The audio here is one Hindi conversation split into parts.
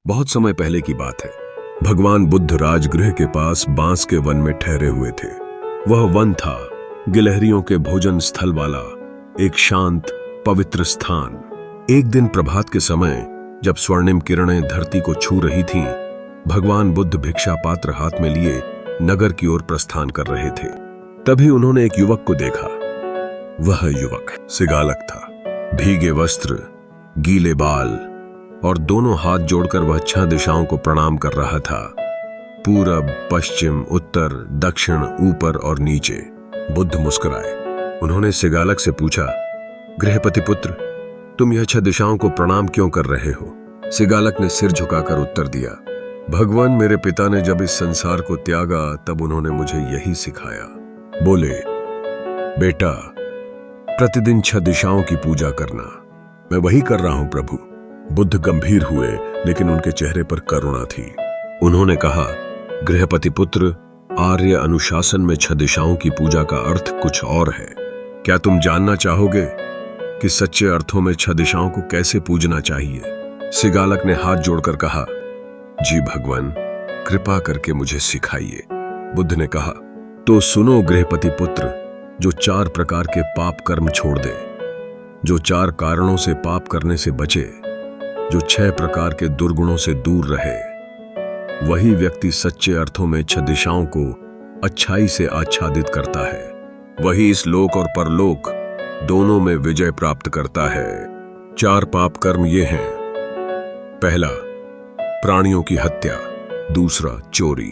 बहुत समय पहले की बात है। भगवान बुद्ध राजगृह के पास बांस के वन में ठहरे हुए थे। वह वन था गिलहरियों के भोजन स्थल वाला एक शांत पवित्र स्थान। एक दिन प्रभात के समय जब स्वर्णिम किरणें धरती को छू रही थीं, भगवान बुद्ध भिक्षा पात्र हाथ में लिए नगर की ओर प्रस्थान कर रहे थे। तभी उन्होंने एक युवक को देखा। वह युवक सिगालक था। भीगे वस्त्र, गीले बाल और दोनों हाथ जोड़कर वह 6 दिशाओं को प्रणाम कर रहा था। पूरब, पश्चिम, उत्तर, दक्षिण, ऊपर और नीचे। बुद्ध मुस्कुराए। उन्होंने सिगालक से पूछा, गृहपति पुत्र, तुम यह 6 दिशाओं को प्रणाम क्यों कर रहे हो? सिगालक ने सिर झुकाकर उत्तर दिया, भगवान मेरे पिता ने जब इस संसार को त्यागा तब उन्होंने मुझे यही सिखाया। बोले, बेटा, प्रतिदिन 6 दिशाओं की पूजा करना। मैं वही कर रहा हूं प्रभु। बुद्ध गंभीर हुए, लेकिन उनके चेहरे पर करुणा थी। उन्होंने कहा, गृहपति पुत्र, आर्य अनुशासन में 6 दिशाओं की पूजा का अर्थ कुछ और है। क्या तुम जानना चाहोगे कि सच्चे अर्थों में 6 दिशाओं को कैसे पूजना चाहिए? सिगालक ने हाथ जोड़कर कहा, जी भगवान, कृपा करके मुझे सिखाइए। बुद्ध ने कहा, तो सुनो गृहपति पुत्र, जो 4 प्रकार के पाप कर्म छोड़ दे, जो 4 कारणों से पाप करने से बचे, जो 6 प्रकार के दुर्गुणों से दूर रहे, वही व्यक्ति सच्चे अर्थों में 6 दिशाओं को अच्छाई से आच्छादित करता है। वही इस लोक और परलोक दोनों में विजय प्राप्त करता है। 4 पाप कर्म ये हैं। पहला, प्राणियों की हत्या। दूसरा, चोरी।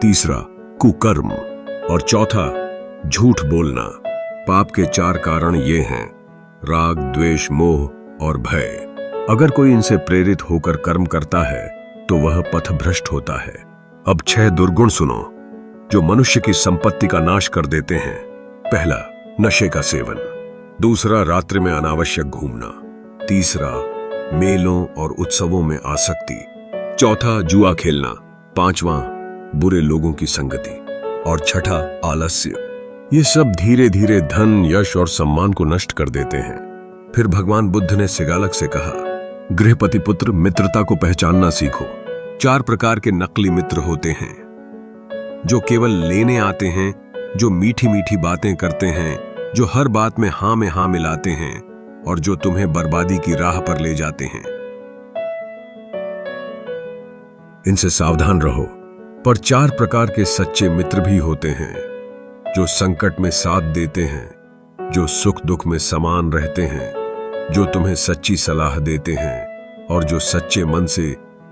तीसरा, कुकर्म। और चौथा, झूठ बोलना। पाप के 4 कारण ये हैं, राग, द्वेष, मोह और भय। अगर कोई इनसे प्रेरित होकर कर्म करता है तो वह पथभ्रष्ट होता है। अब 6 दुर्गुण सुनो जो मनुष्य की संपत्ति का नाश कर देते हैं। पहला, नशे का सेवन। दूसरा, रात्रि में अनावश्यक घूमना। तीसरा, मेलों और उत्सवों में आसक्ति। चौथा, जुआ खेलना। पांचवा, बुरे लोगों की संगति। और छठा, आलस्य। ये सब धीरे धीरे धन, यश और सम्मान को नष्ट कर देते हैं। फिर भगवान बुद्ध ने सिगालक से कहा, गृहपति पुत्र, मित्रता को पहचानना सीखो। 4 प्रकार के नकली मित्र होते हैं, जो केवल लेने आते हैं, जो मीठी मीठी बातें करते हैं, जो हर बात में हाँ मिलाते हैं और जो तुम्हें बर्बादी की राह पर ले जाते हैं। इनसे सावधान रहो। पर 4 प्रकार के सच्चे मित्र भी होते हैं, जो संकट में साथ देते हैं, जो सुख दुख में समान रहते हैं, जो तुम्हें सच्ची सलाह देते हैं और जो सच्चे मन से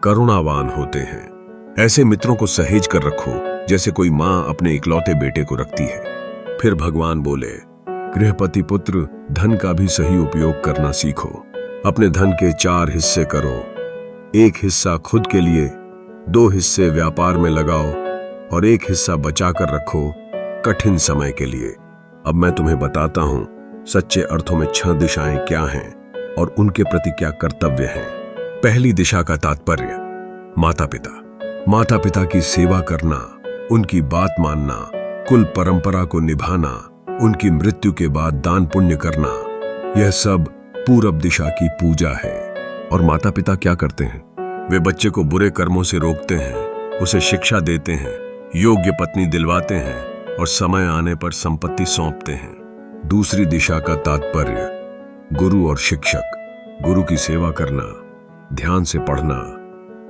करुणावान होते हैं। ऐसे मित्रों को सहेज कर रखो जैसे कोई मां अपने इकलौते बेटे को रखती है। फिर भगवान बोले, गृहपति पुत्र, धन का भी सही उपयोग करना सीखो। अपने धन के 4 हिस्से करो। 1 हिस्सा खुद के लिए, 2 हिस्से व्यापार में लगाओ और 1 हिस्सा बचा कर रखो कठिन समय के लिए। अब मैं तुम्हें बताता हूं सच्चे अर्थों में 6 दिशाएं क्या हैं और उनके प्रति क्या कर्तव्य हैं। पहली दिशा का तात्पर्य, माता पिता। माता पिता की सेवा करना, उनकी बात मानना, कुल परंपरा को निभाना, उनकी मृत्यु के बाद दान पुण्य करना, यह सब पूरब दिशा की पूजा है। और माता पिता क्या करते हैं? वे बच्चे को बुरे कर्मों से रोकते हैं, उसे शिक्षा देते हैं, योग्य पत्नी दिलवाते हैं और समय आने पर संपत्ति सौंपते हैं। दूसरी दिशा का तात्पर्य, गुरु और शिक्षक। गुरु की सेवा करना, ध्यान से पढ़ना,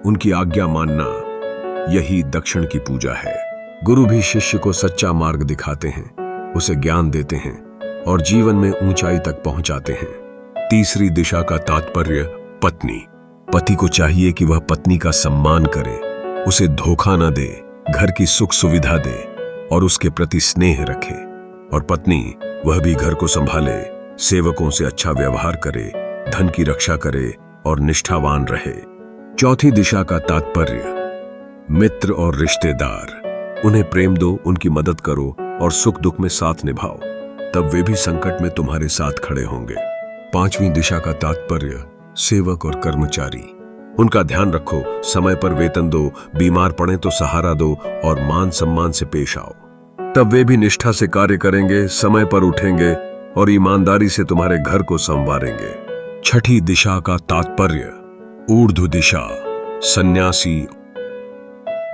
उनकी आज्ञा मानना, यही दक्षिण की पूजा है। गुरु भी शिष्य को सच्चा मार्ग दिखाते हैं, उसे ज्ञान देते हैं और जीवन में ऊंचाई तक पहुंचाते हैं। तीसरी दिशा का तात्पर्य, पत्नी। पति को चाहिए कि वह पत्नी का सम्मान करे, उसे धोखा न दे, घर की सुख सुविधा दे और उसके प्रति स्नेह रखे। और पत्नी, वह भी घर को संभाले, सेवकों से अच्छा व्यवहार करे, धन की रक्षा करे और निष्ठावान रहे। चौथी दिशा का तात्पर्य, मित्र और रिश्तेदार। उन्हें प्रेम दो, उनकी मदद करो और सुख दुख में साथ निभाओ, तब वे भी संकट में तुम्हारे साथ खड़े होंगे। पांचवी दिशा का तात्पर्य, सेवक और कर्मचारी। उनका ध्यान रखो, समय पर वेतन दो, बीमार पड़े तो सहारा दो और मान सम्मान से पेश आओ, तब वे भी निष्ठा से कार्य करेंगे, समय पर उठेंगे और ईमानदारी से तुम्हारे घर को संवारेंगे। छठी दिशा का तात्पर्य, ऊर्ध्व दिशा। सन्यासी।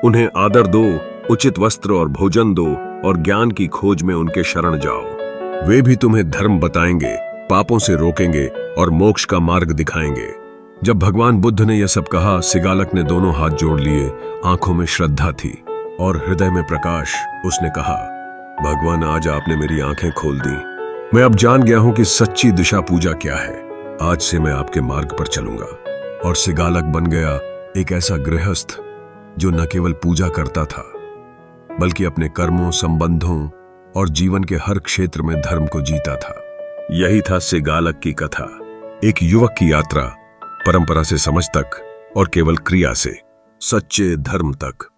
उन्हें आदर दो, उचित वस्त्र और भोजन दो और ज्ञान की खोज में उनके शरण जाओ। वे भी तुम्हें धर्म बताएंगे, पापों से रोकेंगे और मोक्ष का मार्ग दिखाएंगे। जब भगवान बुद्ध ने यह सब कहा, सिगालक ने दोनों हाथ जोड़ लिए। आंखों में श्रद्धा थी और हृदय में प्रकाश। उसने कहा, भगवान, आज आपने मेरी आंखें खोल दी। मैं अब जान गया हूं कि सच्ची दिशा पूजा क्या है। आज से मैं आपके मार्ग पर चलूंगा। और सिगालक बन गया एक ऐसा गृहस्थ जो न केवल पूजा करता था, बल्कि अपने कर्मों, संबंधों और जीवन के हर क्षेत्र में धर्म को जीता था। यही था सिगालक की कथा, एक युवक की यात्रा, परंपरा से समझ तक और केवल क्रिया से सच्चे धर्म तक।